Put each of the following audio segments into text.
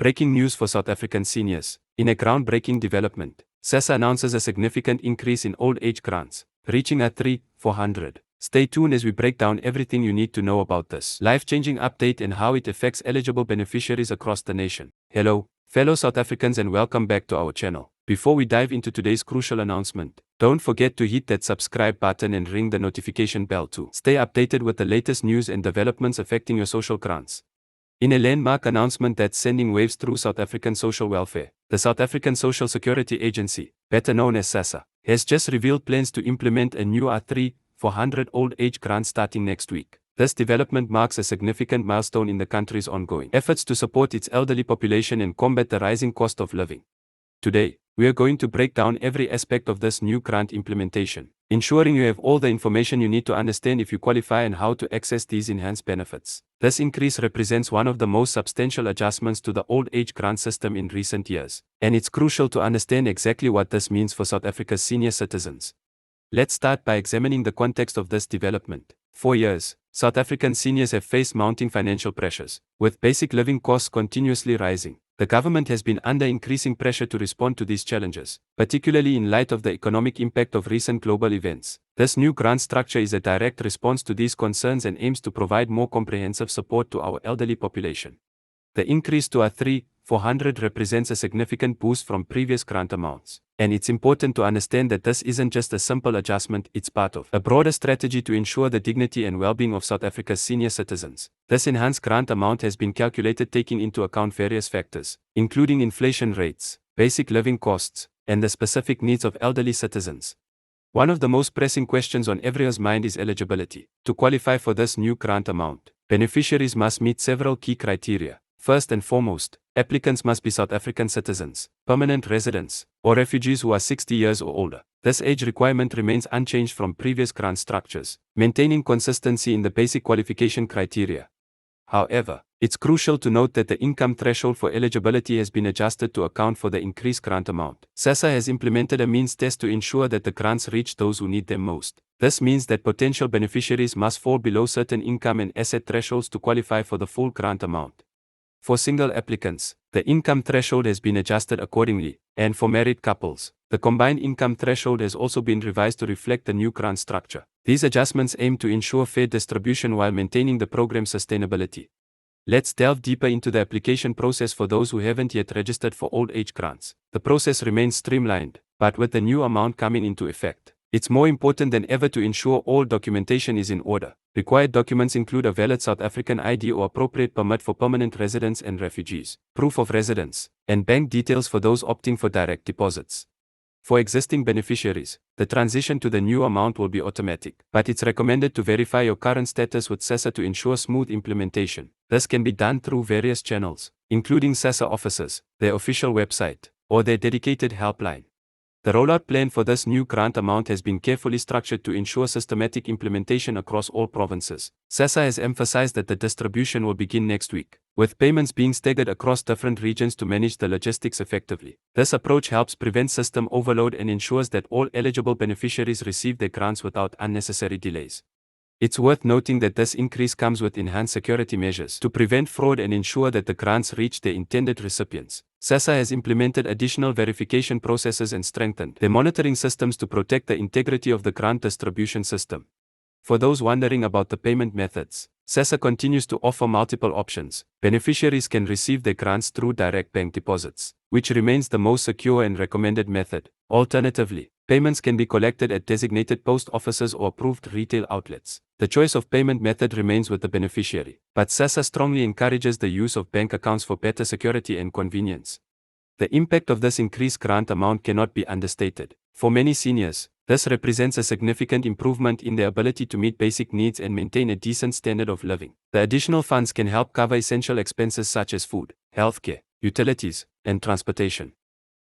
Breaking news for South African seniors. In a groundbreaking development, Sassa announces a significant increase in old age grants, reaching a 400. Stay tuned as we break down everything you need to know about this life-changing update and how it affects eligible beneficiaries across the nation. Hello, fellow South Africans, and welcome back to our channel. Before we dive into today's crucial announcement, don't forget to hit that subscribe button and ring the notification bell to stay updated with the latest news and developments affecting your social grants. In a landmark announcement that's sending waves through South African social welfare, the South African Social Security Agency, better known as Sassa, has just revealed plans to implement a new R400 old age grant starting next week. This development marks a significant milestone in the country's ongoing efforts to support its elderly population and combat the rising cost of living. Today, we are going to break down every aspect of this new grant implementation, ensuring you have all the information you need to understand if you qualify and how to access these enhanced benefits. This increase represents one of the most substantial adjustments to the old age grant system in recent years, and it's crucial to understand exactly what this means for South Africa's senior citizens. Let's start by examining the context of this development. For years, South African seniors have faced mounting financial pressures, with basic living costs continuously rising. The government has been under increasing pressure to respond to these challenges, particularly in light of the economic impact of recent global events. This new grant structure is a direct response to these concerns and aims to provide more comprehensive support to our elderly population. The increase to R400 represents a significant boost from previous grant amounts, and it's important to understand that this isn't just a simple adjustment, it's part of a broader strategy to ensure the dignity and well-being of South Africa's senior citizens. This enhanced grant amount has been calculated taking into account various factors, including inflation rates, basic living costs, and the specific needs of elderly citizens. One of the most pressing questions on everyone's mind is eligibility. To qualify for this new grant amount, beneficiaries must meet several key criteria. First and foremost, applicants must be South African citizens, permanent residents, or refugees who are 60 years or older. This age requirement remains unchanged from previous grant structures, maintaining consistency in the basic qualification criteria. However, it's crucial to note that the income threshold for eligibility has been adjusted to account for the increased grant amount. Sassa has implemented a means test to ensure that the grants reach those who need them most. This means that potential beneficiaries must fall below certain income and asset thresholds to qualify for the full grant amount. For single applicants, the income threshold has been adjusted accordingly, and for married couples, the combined income threshold has also been revised to reflect the new grant structure. These adjustments aim to ensure fair distribution while maintaining the program's sustainability. Let's delve deeper into the application process for those who haven't yet registered for old age grants. The process remains streamlined, but with the new amount coming into effect, it's more important than ever to ensure all documentation is in order. Required documents include a valid South African ID or appropriate permit for permanent residents and refugees, proof of residence, and bank details for those opting for direct deposits. For existing beneficiaries, the transition to the new amount will be automatic, but it's recommended to verify your current status with Sassa to ensure smooth implementation. This can be done through various channels, including Sassa offices, their official website, or their dedicated helpline. The rollout plan for this new grant amount has been carefully structured to ensure systematic implementation across all provinces. Sassa has emphasized that the distribution will begin next week, with payments being staggered across different regions to manage the logistics effectively. This approach helps prevent system overload and ensures that all eligible beneficiaries receive their grants without unnecessary delays. It's worth noting that this increase comes with enhanced security measures to prevent fraud and ensure that the grants reach their intended recipients. Sassa has implemented additional verification processes and strengthened their monitoring systems to protect the integrity of the grant distribution system. For those wondering about the payment methods, Sassa continues to offer multiple options. Beneficiaries can receive their grants through direct bank deposits, which remains the most secure and recommended method. Alternatively, payments can be collected at designated post offices or approved retail outlets. The choice of payment method remains with the beneficiary, but Sassa strongly encourages the use of bank accounts for better security and convenience. The impact of this increased grant amount cannot be understated. For many seniors, this represents a significant improvement in their ability to meet basic needs and maintain a decent standard of living. The additional funds can help cover essential expenses such as food, healthcare, utilities, and transportation.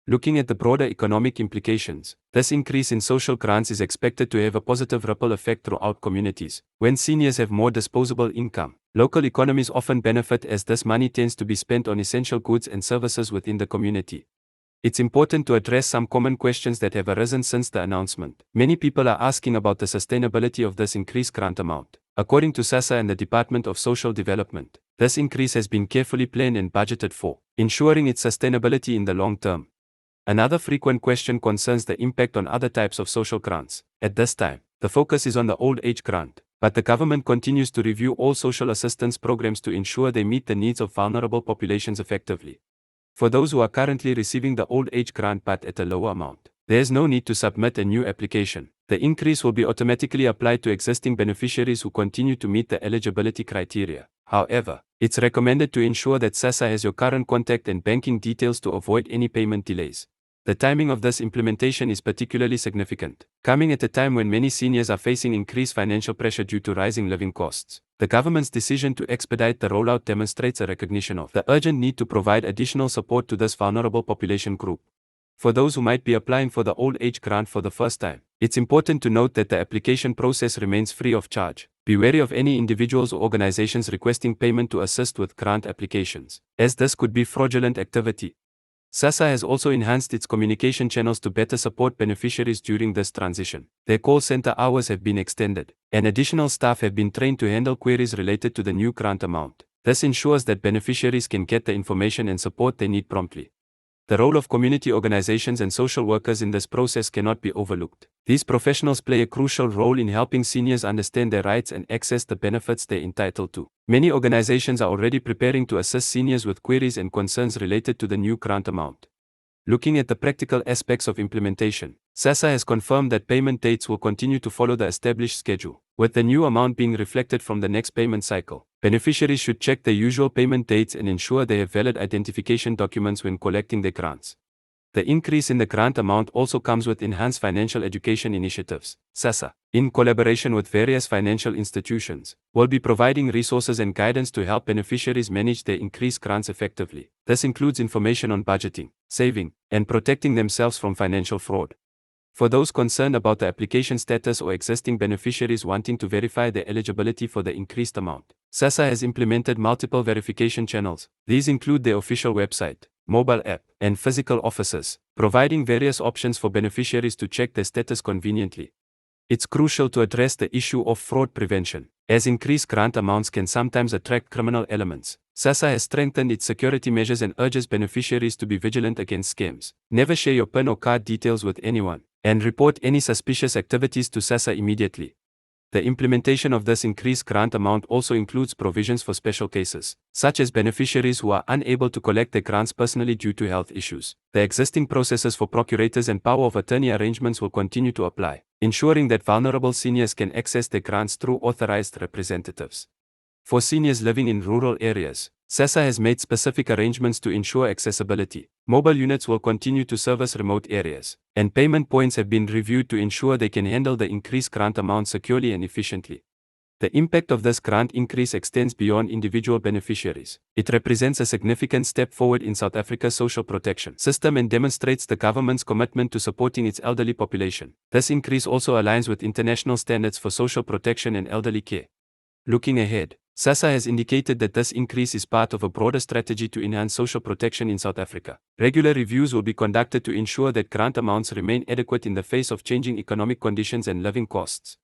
Looking at the broader economic implications, this increase in social grants is expected to have a positive ripple effect throughout communities. When seniors have more disposable income, local economies often benefit as this money tends to be spent on essential goods and services within the community. It's important to address some common questions that have arisen since the announcement. Many people are asking about the sustainability of this increased grant amount. According to Sassa and the Department of Social Development, this increase has been carefully planned and budgeted for, ensuring its sustainability in the long term. Another frequent question concerns the impact on other types of social grants. At this time, the focus is on the old age grant, but the government continues to review all social assistance programs to ensure they meet the needs of vulnerable populations effectively. For those who are currently receiving the old age grant but at a lower amount, there is no need to submit a new application. The increase will be automatically applied to existing beneficiaries who continue to meet the eligibility criteria. However, it's recommended to ensure that Sassa has your current contact and banking details to avoid any payment delays. The timing of this implementation is particularly significant, coming at a time when many seniors are facing increased financial pressure due to rising living costs. The government's decision to expedite the rollout demonstrates a recognition of the urgent need to provide additional support to this vulnerable population group. For those who might be applying for the old age grant for the first time, it's important to note that the application process remains free of charge. Be wary of any individuals or organizations requesting payment to assist with grant applications, as this could be fraudulent activity. Sassa has also enhanced its communication channels to better support beneficiaries during this transition. Their call center hours have been extended, and additional staff have been trained to handle queries related to the new grant amount. This ensures that beneficiaries can get the information and support they need promptly. The role of community organizations and social workers in this process cannot be overlooked. These professionals play a crucial role in helping seniors understand their rights and access the benefits they're entitled to. Many organizations are already preparing to assist seniors with queries and concerns related to the new grant amount. Looking at the practical aspects of implementation, Sassa has confirmed that payment dates will continue to follow the established schedule, with the new amount being reflected from the next payment cycle. Beneficiaries should check their usual payment dates and ensure they have valid identification documents when collecting their grants. The increase in the grant amount also comes with enhanced financial education initiatives. Sassa, in collaboration with various financial institutions, will be providing resources and guidance to help beneficiaries manage their increased grants effectively. This includes information on budgeting, saving, and protecting themselves from financial fraud. For those concerned about the application status or existing beneficiaries wanting to verify their eligibility for the increased amount, Sassa has implemented multiple verification channels. These include their official website, mobile app, and physical offices, providing various options for beneficiaries to check their status conveniently. It's crucial to address the issue of fraud prevention, as increased grant amounts can sometimes attract criminal elements. Sassa has strengthened its security measures and urges beneficiaries to be vigilant against scams. Never share your PIN or card details with anyone, and report any suspicious activities to Sassa immediately. The implementation of this increased grant amount also includes provisions for special cases, such as beneficiaries who are unable to collect their grants personally due to health issues. The existing processes for procurators and power of attorney arrangements will continue to apply, ensuring that vulnerable seniors can access their grants through authorized representatives. For seniors living in rural areas, Sassa has made specific arrangements to ensure accessibility. Mobile units will continue to service remote areas, and payment points have been reviewed to ensure they can handle the increased grant amount securely and efficiently. The impact of this grant increase extends beyond individual beneficiaries. It represents a significant step forward in South Africa's social protection system and demonstrates the government's commitment to supporting its elderly population. This increase also aligns with international standards for social protection and elderly care. Looking ahead, Sassa has indicated that this increase is part of a broader strategy to enhance social protection in South Africa. Regular reviews will be conducted to ensure that grant amounts remain adequate in the face of changing economic conditions and living costs.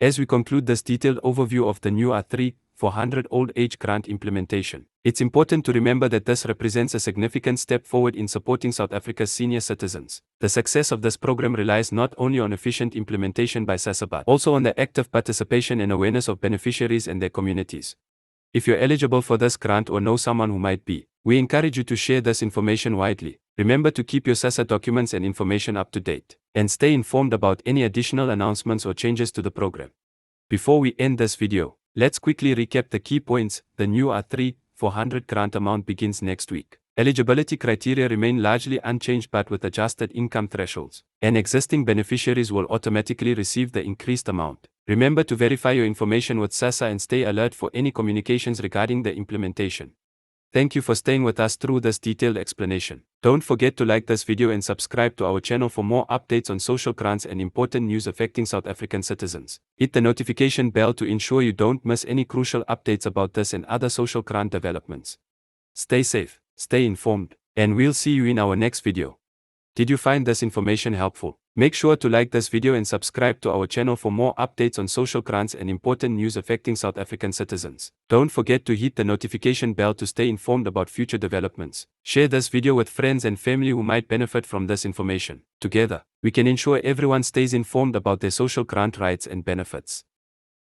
As we conclude this detailed overview of the new R3-400 old age grant implementation, it's important to remember that this represents a significant step forward in supporting South Africa's senior citizens. The success of this program relies not only on efficient implementation by Sassa but also on the active participation and awareness of beneficiaries and their communities. If you're eligible for this grant or know someone who might be, we encourage you to share this information widely. Remember to keep your Sassa documents and information up to date, and stay informed about any additional announcements or changes to the program. Before we end this video, let's quickly recap the key points. The new R3-400 grant amount begins next week. Eligibility criteria remain largely unchanged but with adjusted income thresholds, and existing beneficiaries will automatically receive the increased amount. Remember to verify your information with Sassa and stay alert for any communications regarding the implementation. Thank you for staying with us through this detailed explanation. Don't forget to like this video and subscribe to our channel for more updates on social grants and important news affecting South African citizens. Hit the notification bell to ensure you don't miss any crucial updates about this and other social grant developments. Stay safe, stay informed, and we'll see you in our next video. Did you find this information helpful? Make sure to like this video and subscribe to our channel for more updates on social grants and important news affecting South African citizens. Don't forget to hit the notification bell to stay informed about future developments. Share this video with friends and family who might benefit from this information. Together, we can ensure everyone stays informed about their social grant rights and benefits.